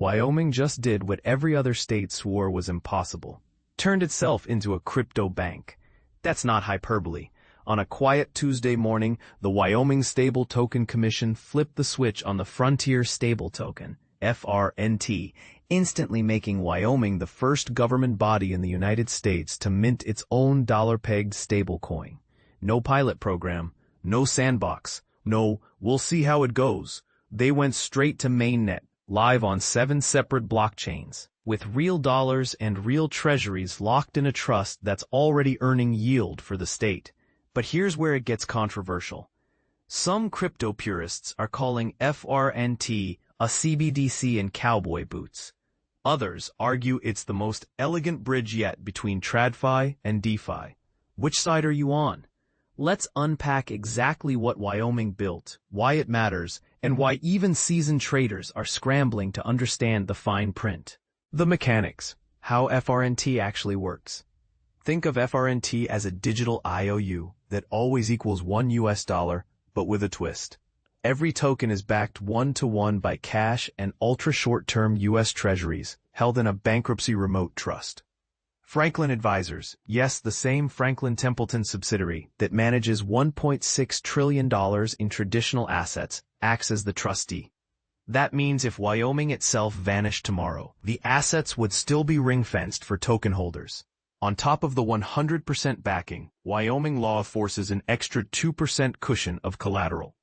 Wyoming just did what every other state swore was impossible. Turned itself into a crypto bank. That's not hyperbole. On a quiet Tuesday morning, the Wyoming Stable Token Commission flipped the switch on the Frontier Stable Token, FRNT, instantly making Wyoming the first government body in the United States to mint its own dollar-pegged stablecoin. No pilot program, no sandbox, no, we'll see how it goes. They went straight to mainnet, live on 7 separate blockchains, with real dollars and real treasuries locked in a trust that's already earning yield for the state. But here's where it gets controversial. Some crypto purists are calling FRNT a CBDC in cowboy boots. Others argue it's the most elegant bridge yet between TradFi and DeFi. Which side are you on? Let's unpack exactly what Wyoming built, why it matters, and why even seasoned traders are scrambling to understand the fine print. The mechanics, how FRNT actually works. Think of FRNT as a digital IOU that always equals $1, but with a twist. Every token is backed 1-to-1 by cash and ultra-short-term U.S. treasuries held in a bankruptcy remote trust. Franklin Advisors, yes, the same Franklin Templeton subsidiary that manages $1.6 trillion in traditional assets, acts as the trustee. That means if Wyoming itself vanished tomorrow, the assets would still be ring-fenced for token holders. On top of the 100% backing, Wyoming law forces an extra 2% cushion of collateral.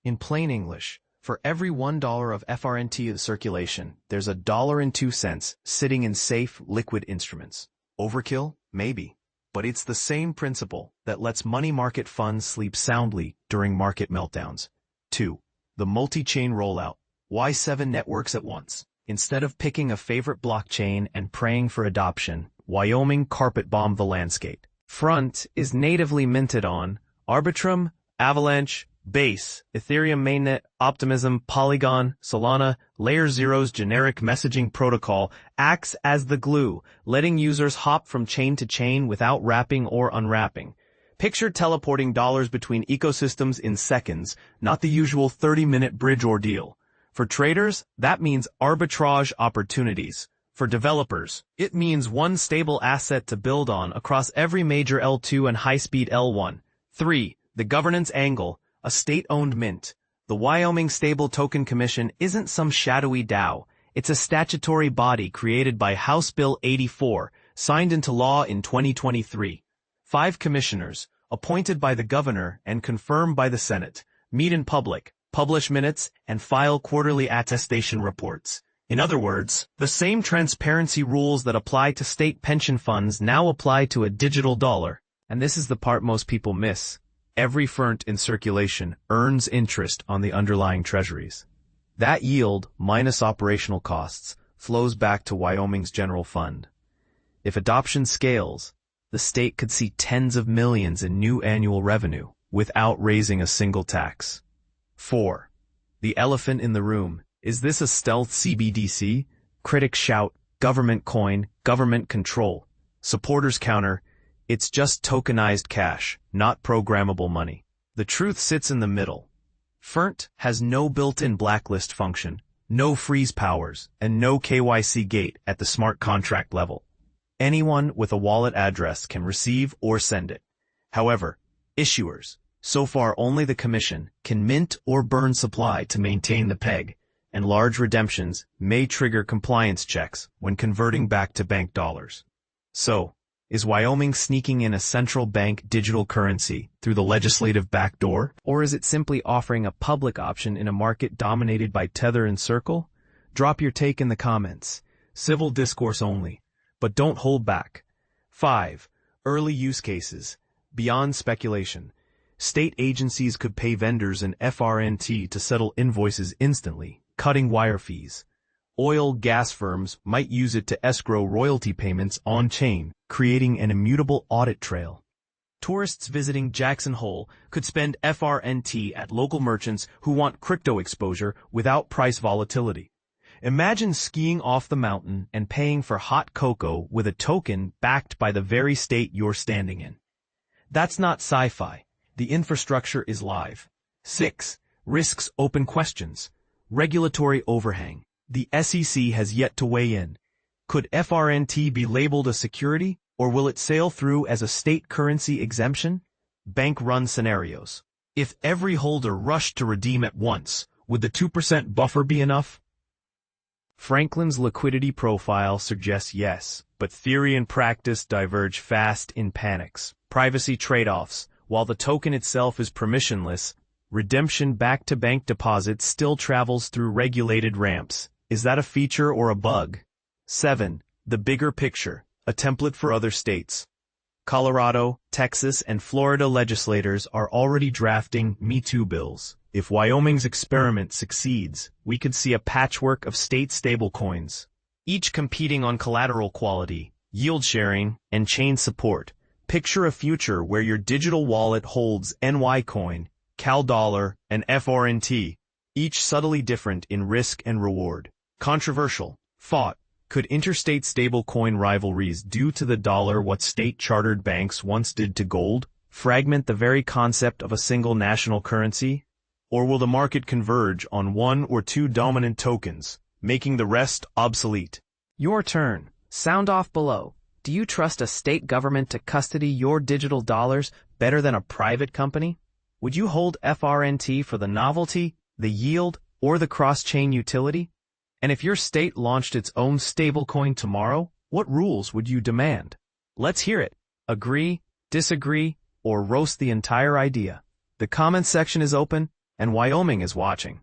In plain English, for every $1 of FRNT in circulation, there's $1.02 sitting in safe, liquid instruments. Overkill? Maybe. But it's the same principle that lets money market funds sleep soundly during market meltdowns. 2. The multi-chain rollout. Why 7 networks at once? Instead of picking a favorite blockchain and praying for adoption, Wyoming carpet-bombed the landscape. FRNT is natively minted on Arbitrum, Avalanche, Base, Ethereum Mainnet, Optimism, Polygon, Solana. Layer 0's generic messaging protocol acts as the glue, letting users hop from chain to chain without wrapping or unwrapping. Picture teleporting dollars between ecosystems in seconds, not the usual 30-minute bridge ordeal. For traders, that means arbitrage opportunities. For developers, it means one stable asset to build on across every major L2 and high-speed L1. 3. The governance angle. A state-owned mint. The Wyoming Stable Token Commission isn't some shadowy DAO. It's a statutory body created by House Bill 84, signed into law in 2023. 5 commissioners, appointed by the governor and confirmed by the Senate, meet in public, publish minutes, and file quarterly attestation reports. In other words, the same transparency rules that apply to state pension funds now apply to a digital dollar. And this is the part most people miss. Every FRNT in circulation earns interest on the underlying treasuries. That yield, minus operational costs, flows back to Wyoming's general fund. If adoption scales, the state could see tens of millions in new annual revenue without raising a single tax. 4. The elephant in the room. Is this a stealth CBDC? Critics shout, government coin, government control. Supporters counter, it's just tokenized cash, not programmable money. The truth sits in the middle. FRNT has no built-in blacklist function, no freeze powers, and no KYC gate at the smart contract level. Anyone with a wallet address can receive or send it. However, issuers, so far only the commission, can mint or burn supply to maintain the peg, and large redemptions may trigger compliance checks when converting back to bank dollars. So, is Wyoming sneaking in a central bank digital currency through the legislative backdoor? Or is it simply offering a public option in a market dominated by Tether and Circle? Drop your take in the comments. Civil discourse only. But don't hold back. 5. Early use cases. Beyond speculation. State agencies could pay vendors in FRNT to settle invoices instantly, cutting wire fees. Oil/gas firms might use it to escrow royalty payments on-chain, creating an immutable audit trail. Tourists visiting Jackson Hole could spend FRNT at local merchants who want crypto exposure without price volatility. Imagine skiing off the mountain and paying for hot cocoa with a token backed by the very state you're standing in. That's not sci-fi. The infrastructure is live. 6. Risks open questions. Regulatory overhang. The SEC has yet to weigh in. Could FRNT be labeled a security, or will it sail through as a state currency exemption? Bank-run scenarios. If every holder rushed to redeem at once, would the 2% buffer be enough? Franklin's liquidity profile suggests yes, but theory and practice diverge fast in panics. Privacy trade-offs. While the token itself is permissionless, redemption back to bank deposits still travels through regulated ramps. Is that a feature or a bug? 7. The bigger picture, a template for other states. Colorado, Texas, and Florida legislators are already drafting Me Too bills. If Wyoming's experiment succeeds, we could see a patchwork of state stablecoins, each competing on collateral quality, yield sharing, and chain support. Picture a future where your digital wallet holds NY Coin, Cal Dollar, and FRNT, each subtly different in risk and reward. Controversial. Thought. Could interstate stablecoin rivalries do to the dollar what state-chartered banks once did to gold, fragment the very concept of a single national currency? Or will the market converge on one or two dominant tokens, making the rest obsolete? Your turn. Sound off below. Do you trust a state government to custody your digital dollars better than a private company? Would you hold FRNT for the novelty, the yield, or the cross-chain utility? And if your state launched its own stablecoin tomorrow, what rules would you demand? Let's hear it. Agree, disagree, or roast the entire idea. The comments section is open, and Wyoming is watching.